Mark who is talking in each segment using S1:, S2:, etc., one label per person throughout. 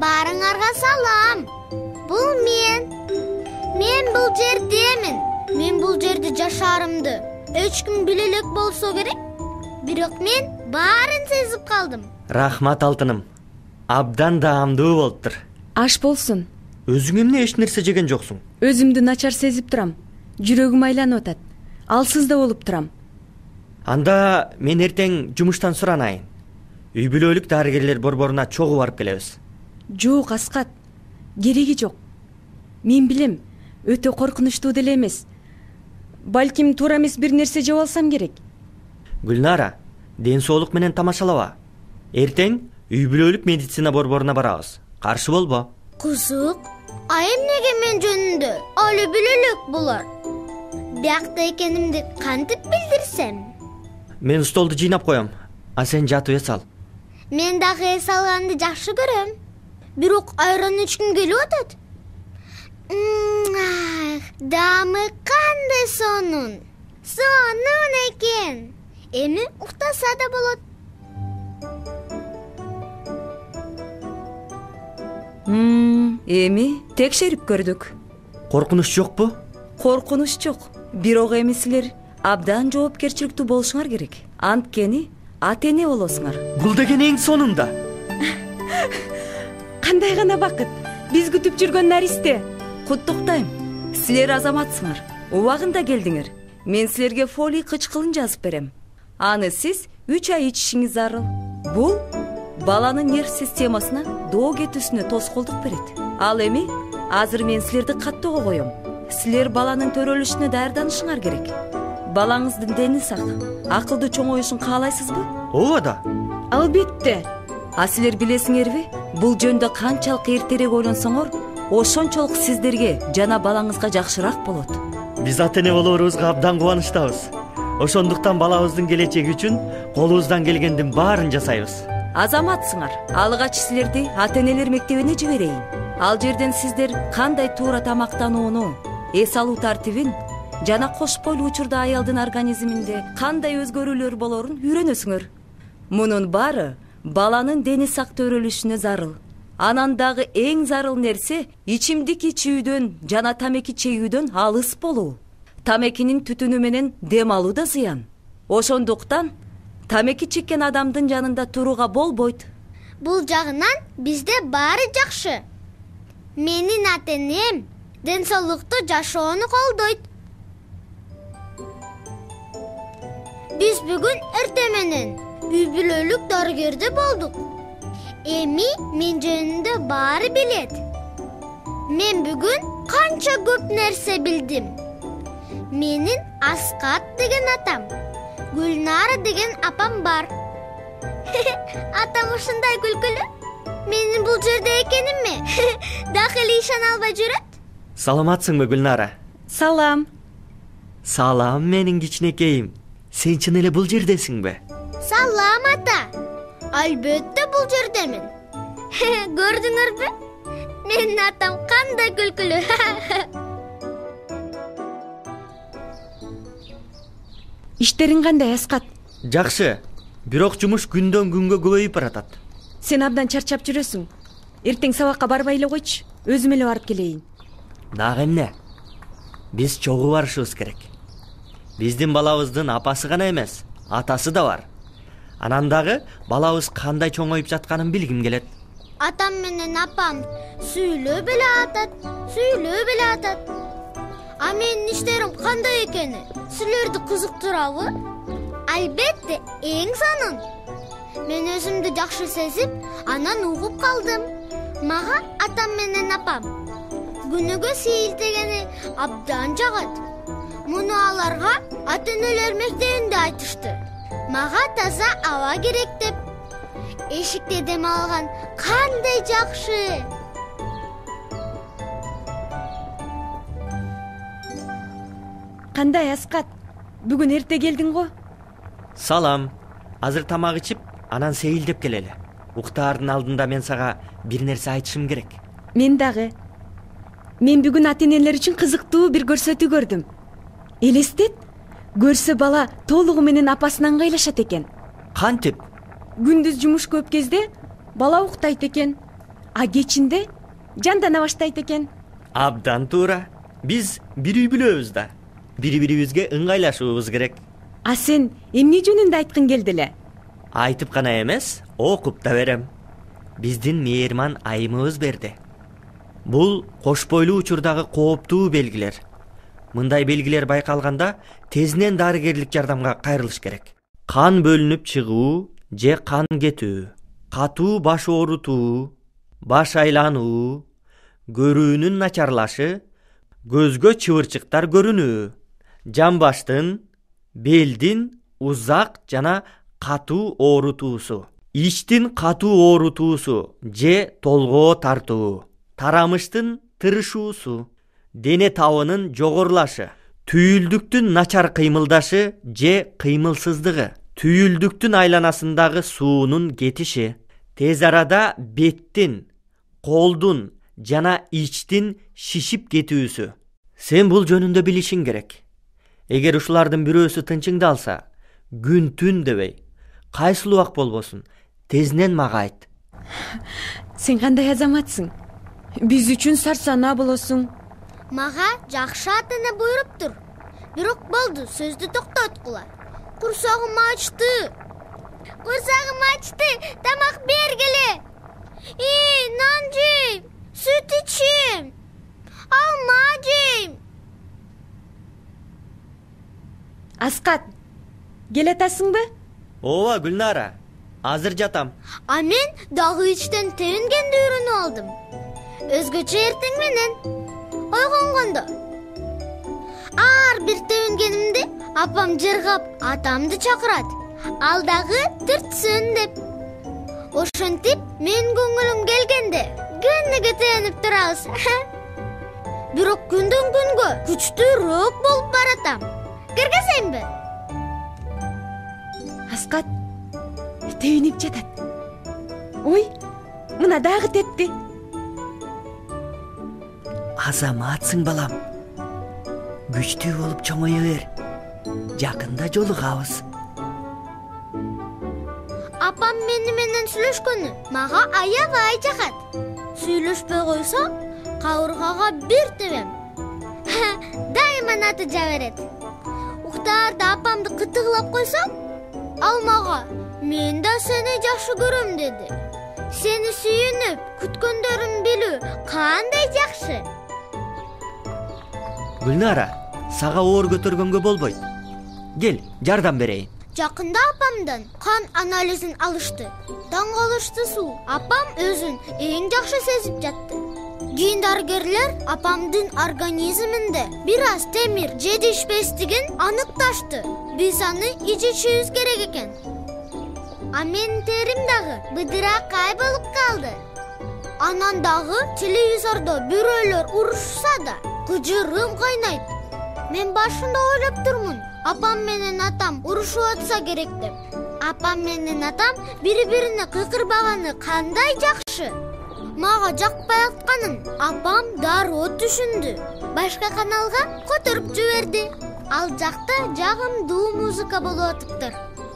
S1: Баарыңарга салам. Бул мен бул жердемин. Мен бул жерде жашаарымды эч ким биле элек болсо керек. Бирок мен баарын сезип калдым.
S2: Рахмат алтыным. Абдан даамдуу болуптур.
S3: Аш болсун.
S2: Өзүң эмне эч нерсе жеген жоксуң?
S3: Өзүмдү начар сезип турам. Жүрөгүм айланып атат. Алсыз да болуп турам.
S2: Анда мен эртең жумуштан суранайын. Үй бүлөлүк дарыгерлер борборуна чогуу барып келебиз.
S3: Жок, Аскат. Кереги жок. Мен билем, өтө коркунучтуу деле эмес. Балким туура эмес бир нерсе жеп алсам керек.
S2: Гүлнара, ден соолук менен тамашалаба. Эртең үй бүлөлүк медицина борборуна барабыз. Каршы болбо.
S1: Кызык. А эмнеге мен жөнүндө али биле элек булар? Биякта экенимди кантип билдирсем?
S2: Мен столду жыйнап коем. А сен жатып эс ал.
S1: Мен дагы эс алганды жакшы көрөм. Бирок айран ичким келип атат. Даамы кандай сонун. Сонун экен. Эми уктаса да болот.
S4: Эми текшерип көрдүк.
S2: Коркунуч жокпу?
S4: Коркунуч жок. Бирок эми силер абдан жоопкерчиликтүү болушуңар керек. Анткени ата-эне болосуңар.
S2: Бул деген эң сонунда.
S3: Кандай гана бакыт. Биз күтүп жүргөн наристе.
S4: Куттуктайм. Силер азаматсыңар. Убагында келдиңер. Мен силерге фолий кычкылын жазып берем. Аны сиз 3 ай ичишиңиз зарыл. Бул баланын нерв системасына доо кетүүсүнө тоскоолдук берет. Ал эми азыр мен силерди каттоого коем. Силер баланын төрөлүшүнө даярданышыңар керек. Балаңыздын дени сак, акылды чоңоюшун каалайсызбы?
S2: Ооба да.
S3: Албетте.
S4: А силер билесиңерби? Бул жөндө канчалык эртерээк ойлонсоңор, ошончолук сиздерге жана балаңызга жакшыраак болот.
S2: Биз ата-эне болоорубузга абдан кубанычтабыз. Ошондуктан балабыздын келечеги үчүн колубуздан келгендин баарын жасайбыз.
S4: Азаматсыңар. Алгач силерди ата-энелер мектебине жиберейин. Ал жерден сиздер кандай туура тамактанууну, эс алуу тартибин жана кош бойлуу учурда аялдын организминде кандай өзгөрүүлөр болорун үйрөнөсүңөр. Мунун баары баланын дени сак төрөлүшүнө зарыл. Анан дагы эң зарыл нерсе ичимдик ичүүдөн жана тамеки чегүүдөн алыс болуу. Тамекинин түтүнү менен дем алуу да зыян. Ошондуктан тамеки чеккен адамдын жанында турууга болбойт.
S1: Бул жагынан бизде баары жакшы. Менин ата-энем ден соолуктуу жашоону колдойт. Биз бүгүн эртең менен үй бүлөлүк дарыгерде болдук. Эми мен жөнүндө баары билет. Мен бүгүн канча көп нерсе билдим. Менин Аскат деген атам, Гүлнара деген апам бар. Атам ушундай күлкүлүү. Менин бул жерде экенимми дагы эле ишана албай жүрөт.
S2: Саламатсыңбы, Гүлнара?
S3: Салам.
S2: Салам, менин кичинекейим. Сен чын эле бул жердесиңби?
S1: Салам, ата. Албетте бул жердемин. Көрдүңөрбү? Менин атам кандай күлкүлүү.
S3: Иштериң кандай, Аскат?
S2: Жакшы. Бирок жумуш күндөн күнгө көбөйүп баратат.
S3: Сен абдан чарчап жүрөсүң. Эртең сабакка барбай эле койчу. Өзүм эле барып келейин.
S2: Дагы эмне? Биз чогуу барышыбыз керек. Биздин балабыздын апасы гана эмес, атасы да бар. Анан дагы балабыз кандай чоңоюп жатканын билгим келет.
S1: Атам менен апам сүйлөп эле атат. А менин иштерим кандай экени силерди кызыктырабы? Албетте, эң сонун. Мен өзүмдү жакшы сезип, анан угуп калдым. Мага атам менен апам күнүгө сейилтегени абдан жагат. Муну аларга ата-энелер мектебинде айтышты. Мага таза аба керек деп. Эшикте дем алган кандай жакшы.
S3: Кандай, Аскат? Бүгүн эрте келдиң го?
S2: Салам. Азыр тамак ичип, анан сейилдеп келели. Уктаардын алдында мен сага бир нерсе айтышым керек.
S3: Мен дагы. Мен бүгүн ата-энелер үчүн кызыктуу бир көрсөтүү көрдүм. Элестет, көрсө бала толугу менен апасынан ыңгайлашат экен.
S2: Кантип?
S3: Күндүз жумуш көп кезде бала уктайт экен, а кечинде жандана баштайт экен.
S2: Абдан туура. Биз бир үй бүлөбүз да. Бири-бирибизге ыңгайлашуубуз керек.
S3: А сен эмне жөнүндө айткың келди эле?
S2: Айтып гана эмес, окуп да берем. Биздин мээрман айымыбыз берди. Бул кош бойлуу учурдагы кооптуу белгилер. Мындай белгилер байкалганда тезинен дарыгерлик жардамга кайрылыш керек. Кан бөлүнүп чыгуу же кан кетүү, катуу баш оорутуу, баш айлануу, көрүүнүн начарлашы, көзгө чыбырчыктар көрүнүү, жамбаштын, белдин узак жана катуу оорутуусу, ичтин катуу оорутуусу же толгоо тартуу, тарамыштын тырышуусу, дене табынын жогорулашы, түйүлдүктүн начар кыймылдашы же кыймылсыздыгы, түйүлдүктүн айланасындагы суунун кетиши, тез арада беттин, колдун жана ичтин шишип кетүүсү. Сен бул жөнүндө билишиң керек. Эгер ушулардын бирөөсү тынчыңды алса, күн түн дебей, кайсыл убак болбосун, тезинен мага айт.
S3: Сен кандай азаматсың? Биз үчүн сарсанаа болосуң.
S1: Мага жакшы ата-эне буйруптур. Бирок болду, сөздү токтоткула. Курсагым ачты. Тамак бергиле. Нан жейм, сүт ичем, алма жейм.
S3: Аскат, келатасыңбы?
S2: Ооба, Гүлнара, азыр жатам.
S1: А мен дагы ичтен тебингенди үйрөнүп алдым. Өзгөчө эртең менен ойгонгондо. Ар бир тебингенимди апам жыргап атамды чакырат. Ал дагы тыртсын деп. Ошентип мен көңүлүм келгенде күнүгө тебинип турабыз. Бирок күндөн күнгө күчтүүрөөк болуп баратам. Киргизейинби?
S3: Аскат тебинип жатат. Ой, мына дагы тепти.
S2: Азаматсың балам. Күчтүү болуп чоңое бер. Жакында жолугабыз.
S1: Апам мени менен сүйлөшкөнү мага аябай жагат. Сүйлөшпөй койсо, кабыргага бир тебем. Дайыма натыйжа берет. Уктаарда апамды кытыгылап койсом, ал мага "Мен да сени жакшы көрөм" деди. Сени сүйүнүп, күткөндөрүн билүү кандай жакшы.
S2: Гүлнара, сага оор көтөргөнгө болбойт. Кел, жардам берейин.
S1: Жакында апамдан кан анализин алышты. Таң калыштысу, апам өзүн эң жакшы сезип жатты. Кийин дарыгерлер апамдын организминде бир аз темир жетишпестигин аныкташты. Биз аны ичишибиз керек экен. А менин терим дагы быдыракай болуп калды. Анан дагы телевизордо бирөөлөр урушса да кыжырым кайнайт. Мен башында ойлоп турмун, апам менен атам урушуп атса керек деп. Апам менен атам бири-бирине кыйкырбаганы кандай жакшы. Мага жакпай атканын апам дароо түшүндү. Башка каналга которуп жиберди. Ал жакта жагымдуу музыка болуп атыптыр.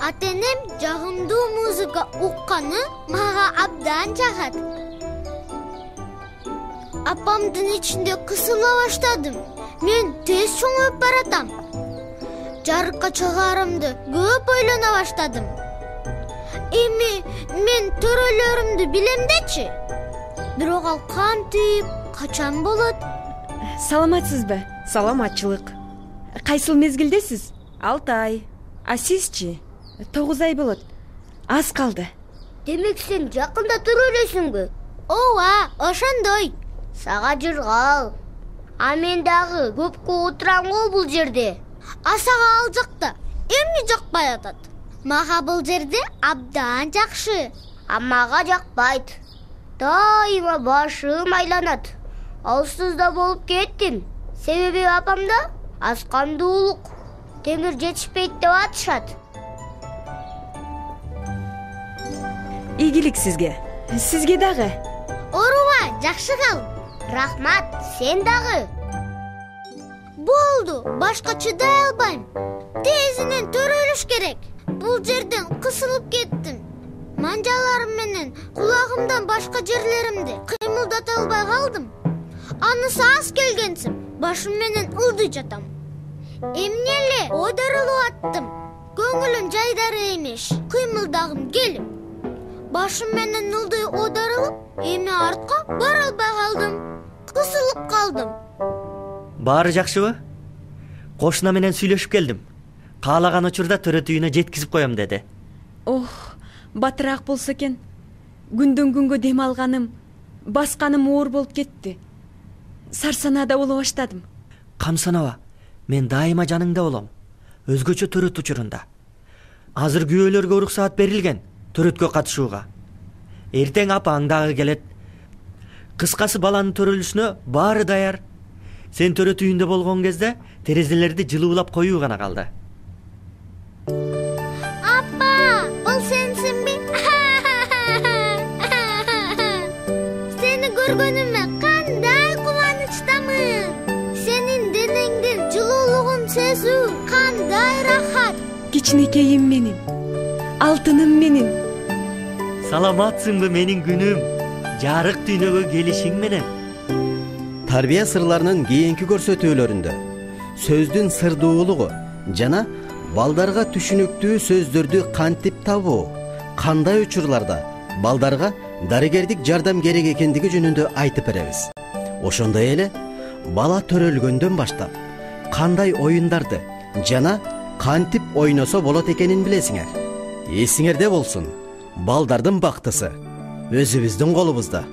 S1: Ата-энем жагымдуу музыка укканы мага абдан жагат. Апамдын ичинде кысыла баштадым. Мен тез чоңоюп баратам. Жарыкка чыгарымды көп ойлона баштадым. Эми мен төрөлөрүмдү билем дечи. Бирок ал кантип, качан болот?
S3: Саламатсызбы?
S4: Саламатчылык.
S3: Кайсыл мезгилдесиз?
S4: 6 ай. А сизчи?
S3: 9 ай болот. Аз калды.
S1: Демек сен жакында төрөлөсүңбү? Ооба, ошондой. Сага жыргал. А мен дагы көпкө отурам го бул жерде. А сага ал жакта эмне жакпай атат? Мага бул жерде абдан жакшы. А мага жакпайт. Дайыма башым айланат. Алсыз да болуп кеттим. Себеби апамда аскандуулук, темир жетишпейт деп атышат.
S3: Ийгилик сизге. Сизге дагы.
S1: Ооруба, жакшы кал. Рахмат, сен дагы. Болду, башка чыдай албайм. Тезинен төрөлүш керек. Бул жерден кысылып кеттим. Манжаларым менен кулак андан башка жерлеримди кыймылдата албай калдым. Анысы аз келгенсип, башым менен ылдый жатам. Эмне эле ойдорулуп аттым. Көңүлүм жайдары эмеш, кыймылдагым келип. Башым менен ылдый ойдорулуп, эми артка бара албай калдым. Кысылып калдым.
S2: Баары жакшыбы? Кошуна менен сүйлөшүп келдим. Каалаган учурда төрөт үйүнө жеткизип коем деди.
S3: Ох, батыраак болсо экен. Күндөн күнгө дем алганым, басканым оор болуп кетти. Сарсанада боло баштадым.
S2: Камсанаба, мен дайыма жаныңда болом. Өзгөчө төрөт учурунда. Азыр күйөөлөргө уруксаат берилген төрөткө катышууга. Эртең апаң дагы келет. Кыскасы баланын төрөлүшүнө баары даяр. Сен төрөт үйүндө болгон кезде терезелерди жылуулап коюу гана калды.
S1: Апа, бул сенсинби? Сени көргөнүмө кандай кубанычтамын. Сенин денеңдин жылуулугун сезүү кандай рахат.
S3: Кичинекейим менин, алтыным менин.
S2: Саламатсыңбы менин күнүм? Жарык дүйнөгө келишиң менен.
S5: Тарбия сырларынын кийинки көрсөтүүлөрүндө сөздүн сырдуулугу жана балдарга түшүнүктүү сөздөрдү кантип табуу, кандай учурларда балдарга дарыгердик жардам керек экендиги жөнүндө айтып беребиз. Ошондой эле бала төрөлгөндөн баштап кандай оюндарды жана кантип ойносо болот экенин билесиңер. Эсиңерде болсун, балдардын бактысы өзүбүздүн колубузда.